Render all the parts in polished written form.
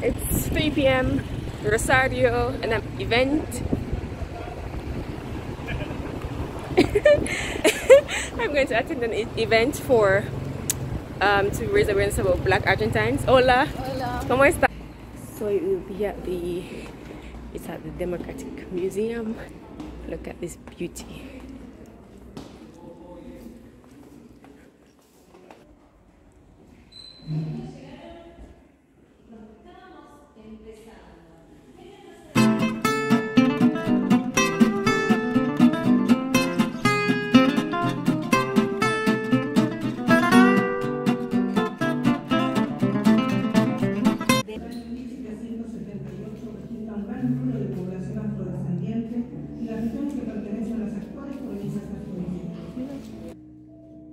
It's 3 p.m. Rosario, an event. I'm going to attend an event for to raise awareness about Black Argentines. Hola. Hola. ¿Cómo está? So it will be at it's at the Democratic Museum. Look at this beauty.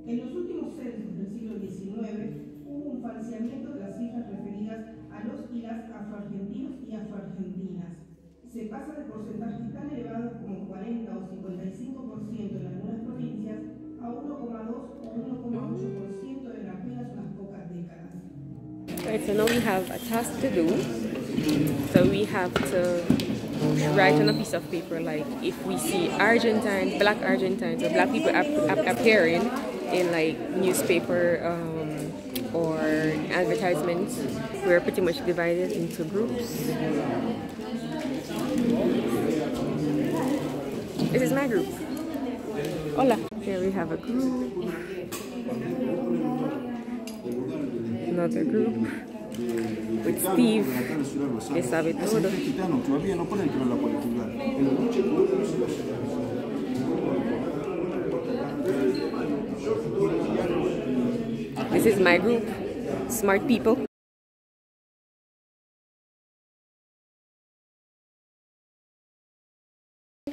En los últimos censos del siglo XIX hubo un falseamiento de las cifras referidas a los y las afroargentinos y afroargentinas. Se pasa de porcentajes tan elevados como 40 o 55% en algunas provincias a 1,2 o 1,8% en apenas unas pocas décadas. Right, so now we have a task to do. So we have to write on a piece of paper, like if we see Argentines, Black Argentines, or Black people appearing in like newspaper or advertisements. We're pretty much divided into groups. This is my group. Hola. Here we have a group. Another group with Steve, que sabe todo. This is my group, smart people.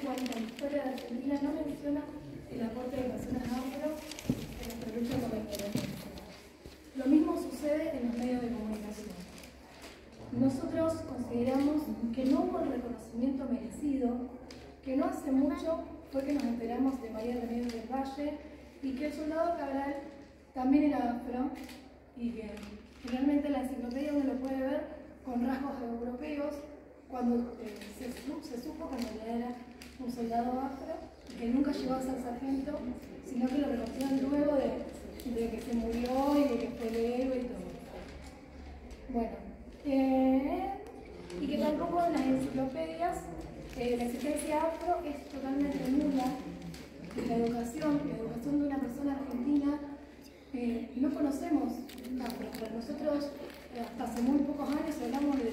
Cuando la historia de Argentina no menciona el aporte de personas afro en nuestra lucha por la independencia. Lo mismo sucede en los medios de comunicación. Nosotros consideramos que no hubo el reconocimiento merecido, que no hace mucho fue que nos enteramos de María Remedios del Valle y que el soldado Cabral también era afro y que finalmente la enciclopedia uno lo puede ver con rasgos europeos cuando se supo que en realidad era un soldado afro y que nunca llegó a ser sargento, sino que lo reconocieron luego de que se murió y de que fue el héroe y todo. Bueno, y que tampoco en las enciclopedias la existencia afro es totalmente nula. La educación de una persona argentina, no conocemos afro, pero nosotros hasta hace muy pocos años, hablamos de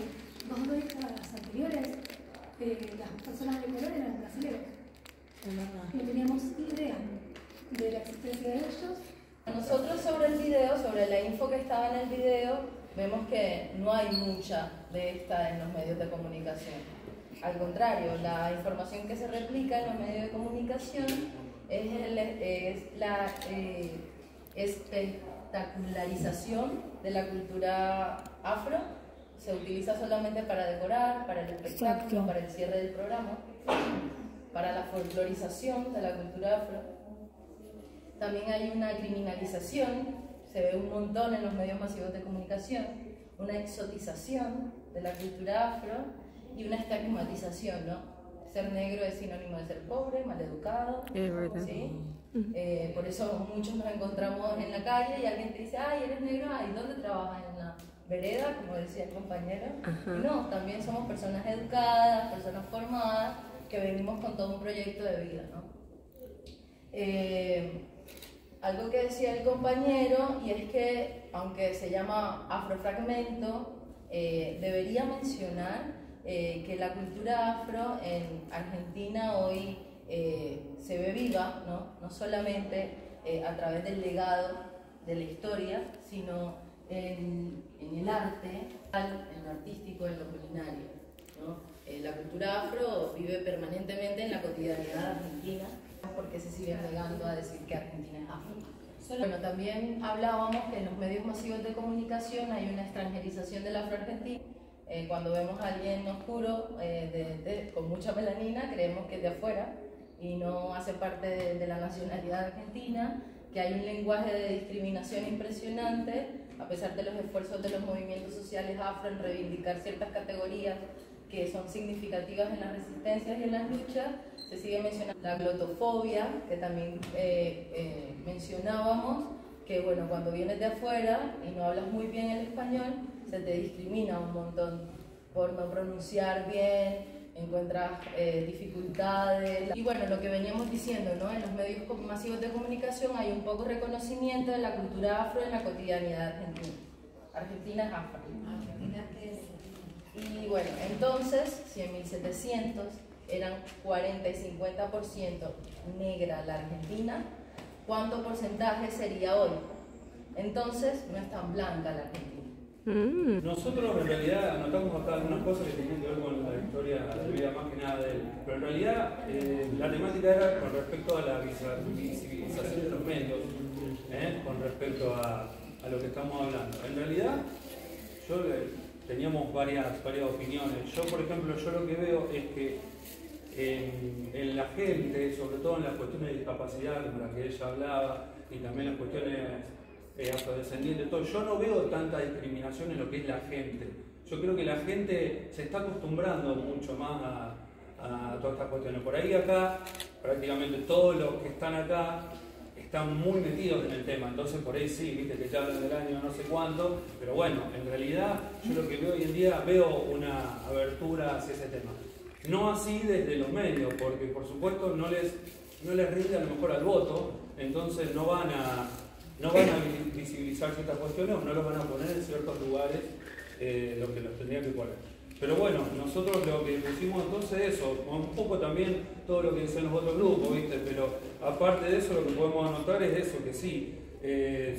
2 décadas anteriores, las personas de color eran brasileños. No teníamos idea de la existencia de ellos. Nosotros sobre el video, sobre la info que estaba en el video, vemos que no hay mucha de esta en los medios de comunicación. Al contrario, la información que se replica en los medios de comunicación es la espectacularización de la cultura afro. Se utiliza solamente para decorar, para el espectáculo, para el cierre del programa, para la folclorización de la cultura afro. También hay una criminalización, se ve un montón en los medios masivos de comunicación, una exotización de la cultura afro y una estigmatización, ¿no? Ser negro es sinónimo de ser pobre, maleducado, ¿sí? Por eso muchos nos encontramos en la calle y alguien te dice, ay, eres negro, ay, ¿dónde trabajas? En la vereda, como decía el compañero. Y no, también somos personas educadas, personas formadas, que venimos con todo un proyecto de vida, ¿no? Algo que decía el compañero, y es que, aunque se llama afrofragmento, debería mencionar que la cultura afro en Argentina hoy se ve viva, ¿no? No solamente a través del legado de la historia, sino en el arte, en lo artístico, en lo culinario, ¿no? La cultura afro vive permanentemente en la cotidianidad argentina, porque se sigue negando a decir que Argentina es afro. Bueno, también hablábamos que en los medios masivos de comunicación hay una extranjerización del afroargentino. Cuando vemos a alguien oscuro con mucha melanina, creemos que es de afuera y no hace parte de la nacionalidad argentina, que hay un lenguaje de discriminación impresionante a pesar de los esfuerzos de los movimientos sociales afro en reivindicar ciertas categorías que son significativas en las resistencias y en las luchas, se sigue mencionando la glotofobia, que también mencionábamos, que bueno, cuando vienes de afuera y no hablas muy bien el español, se te discrimina un montón por no pronunciar bien, encuentras dificultades. Y bueno, lo que veníamos diciendo, ¿no? En los medios masivos de comunicación hay un poco reconocimiento de la cultura afro en la cotidianidad argentina. Argentina es afro. Argentina es... Y bueno, entonces, si en 1700 eran 40 y 50% negra la Argentina, ¿cuánto porcentaje sería hoy? Entonces, no es tan blanca la Argentina. Nosotros en realidad anotamos acá algunas cosas que tenían que ver con la historia de vida más que nada de él, pero en realidad la temática era con respecto a la visibilización de los medios, con respecto a lo que estamos hablando. En realidad, teníamos varias opiniones. Yo, por ejemplo, lo que veo es que en la gente, sobre todo en las cuestiones de discapacidad, como la que ella hablaba, y también las cuestiones afrodescendientes, todo, yo no veo tanta discriminación en lo que es la gente. Yo creo que la gente se está acostumbrando mucho más a todas estas cuestiones. Por ahí acá, prácticamente todos los que están acá están muy metidos en el tema, entonces por ahí sí, viste que ya hablan del año no sé cuánto, pero bueno, en realidad yo lo que veo hoy en día, veo una abertura hacia ese tema. No así desde los medios, porque por supuesto no les rinde a lo mejor al voto, entonces no van a visibilizar ciertas cuestiones o no los van a poner en ciertos lugares lo que los tendrían que poner. Pero bueno, nosotros lo que pusimos entonces es eso, un poco también todo lo que dicen los otros grupos, ¿viste? Pero aparte de eso lo que podemos anotar es eso, que sí,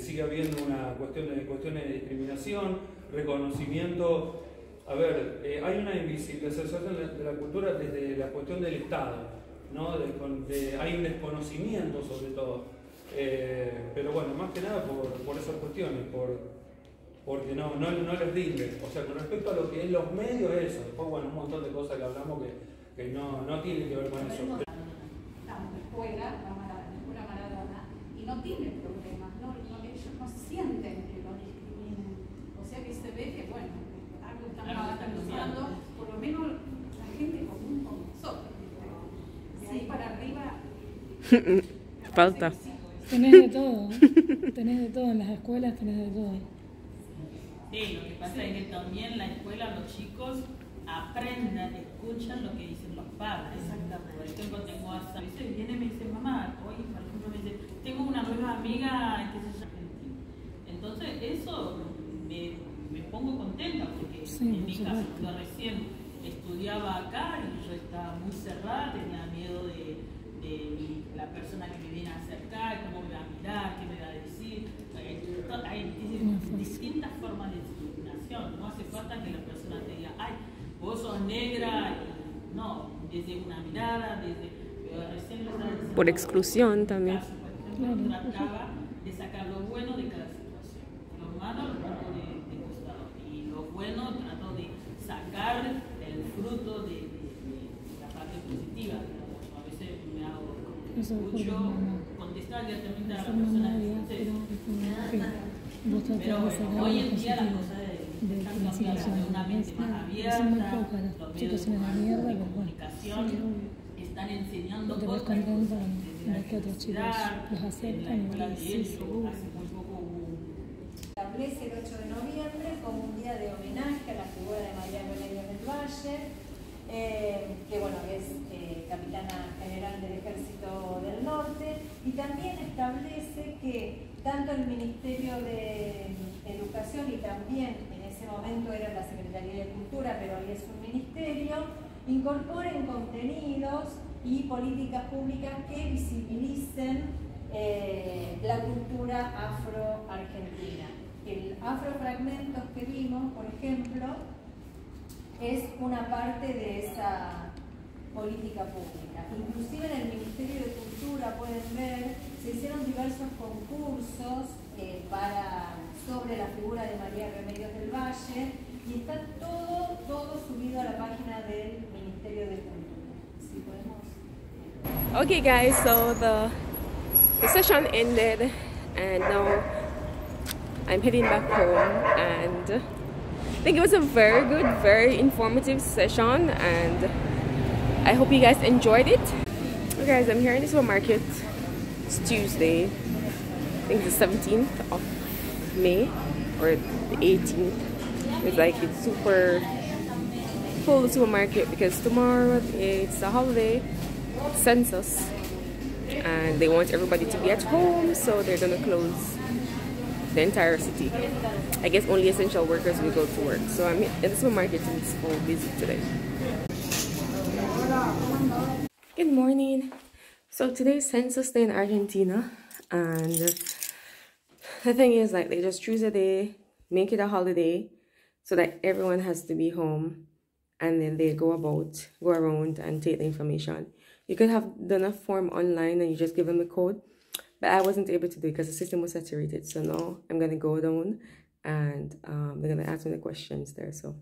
sigue habiendo una cuestiones de discriminación, reconocimiento. A ver, hay una invisibilización de la cultura desde la cuestión del Estado, ¿no? Hay un desconocimiento sobre todo. Pero bueno, más que nada por esas cuestiones, porque no les rinde. O sea, con respecto a lo que es los medios, eso. Después, bueno, un montón de cosas que hablamos que no tienen que ver con eso. Estamos en la escuela Maradona, y no tienen problemas, ellos no sienten que lo discriminen. O sea que se ve que, bueno, algo están usando, por lo menos la gente común como nosotros. De ahí para arriba. Falta. Tenés de todo, en las escuelas tenés de todo. Sí, lo que pasa es que también en la escuela los chicos aprendan, escuchan lo que dicen los padres. Exactamente. Por ejemplo, tengo hasta, viene y me dice, mamá, hoy por ejemplo me dice, tengo una nueva amiga que se llama Argentina. Entonces eso me pongo contenta porque sí, en mi caso, yo recién estudiaba acá y yo estaba muy cerrada, tenía miedo de la persona que me viene a acercar, cómo me va a mirar, qué me va a decir. Hay distintas formas de discriminación, no hace falta que la persona te diga, ay, vos sos negra, no, desde una mirada, recién por exclusión también. Por ejemplo, trataba de sacar lo bueno de cada situación, lo malo lo trato de costado, y lo bueno trato de sacar el fruto de la parte positiva. A veces me hago mucho contestar directamente a la persona que pero hoy en día las cosas están cambiando de una mente más abierta, los medios de comunicación están enseñando cosas desde la universidad, en la escuela de ellos, hace muy poco establece el 8 de noviembre como un día de homenaje a la figura de María Remedios del Valle, que bueno, es capitana general del Ejército del Norte, y también establece que tanto el Ministerio de Educación y también en ese momento era la Secretaría de Cultura, pero hoy es un ministerio, incorporen contenidos y políticas públicas que visibilicen la cultura afro-argentina. El afrofragmentos que vimos, por ejemplo, es una parte de esa política pública. Inclusive en el Ministerio de Cultura, pueden ver, se hicieron diversos concursos sobre la figura de María Remedios del Valle, y está todo subido a la página del Ministerio de Cultura. Si podemos... Okay guys, so the session ended and now I'm heading back home, and I think it was a very good, very informative session, and I hope you guys enjoyed it. Okay guys, I'm here in the supermarket. It's Tuesday, I think the 17th of May or the 18th. It's like it's super full, the supermarket, because tomorrow it's a holiday, census, and they want everybody to be at home, so they're gonna close the entire city. I guess only essential workers will go to work. So I'm in the supermarket and it's full busy today. Good morning. So today's census day in Argentina, and the thing is, like, they just choose a day, make it a holiday, so that everyone has to be home, and then they go around and take the information. You could have done a form online and you just give them the code, but I wasn't able to do it because the system was saturated. So now I'm gonna go down and they're gonna ask me the questions there. So